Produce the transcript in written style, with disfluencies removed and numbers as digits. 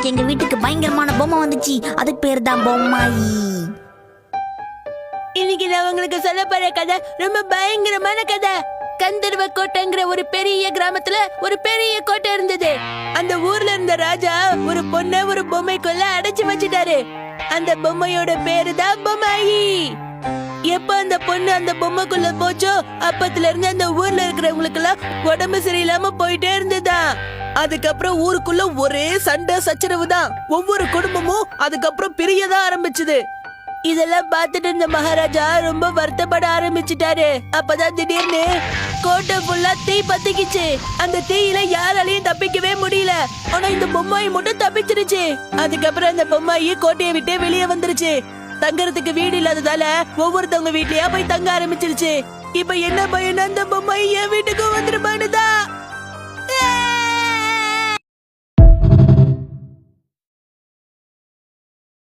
நேத்து எங்க வீட்டுக்கு பயங்கரமான பொம்மை வந்துச்சு. அதுக்கு பேர் தான் பொம்மாயி. இன்னைக்கு நான் உங்களுக்கு சொல்ல போற கதை ரொம்ப பயங்கரமான கதை. கந்தர்வ கோட்டைங்கிற ஒரு பெரிய கிராமத்துல ஒரு பெரிய கோட்டை இருந்தது. அந்த ஊர்ல இருந்த ராஜா ஒரு பொண்ணை ஒரு பொம்மைக்குள்ள அடைச்சு வச்சுட்டாரு. அந்த பொம்மையோட பேரு தான் பொம்மாயி. எப்ப அந்த பொண்ணு அந்த பொம்மைக்குள்ள போச்சோ அப்பத்துல இருந்து அந்த ஊர்ல இருக்கிறவங்களுக்கு எல்லாம் உடம்பு சரியில்லாம போயிட்டே இருந்ததா. அதுக்கப்புறம் ஊருக்குள்ள ஒரே சண்டை சச்சரவு தான். ஒவ்வொரு குடும்பமும் அதுக்கப்புறம் பிரியதான் ஆரம்பிச்சுது. இதெல்லாம் பார்த்துட்டு இந்த மகாராஜா ரொம்ப வருத்தப்பட ஆரம்பிச்சுட்டாரு. அப்பதான் திடீர்னு கோட்டை ஃபுல்லா தீ பத்திக்கிச்சு. அந்த தீயில யாராலையும் தப்பிக்கவே முடியல. ஆனா இந்த பொம்மாயி மட்டும் தப்பிச்சிருச்சு. அதுக்கப்புறம் அந்த பொம்மாயி கோட்டையை விட்டு வெளியே வந்துருச்சு. தங்கறதுக்கு வீடு இல்லாததால ஒவ்வொருத்தவங்க வீட்லயா போய் தங்க ஆரம்பிச்சிருச்சு. இப்ப என்ன பையன் அந்த பொம்மாயி என் வீட்டுக்கு வந்துருப்பானுதான்.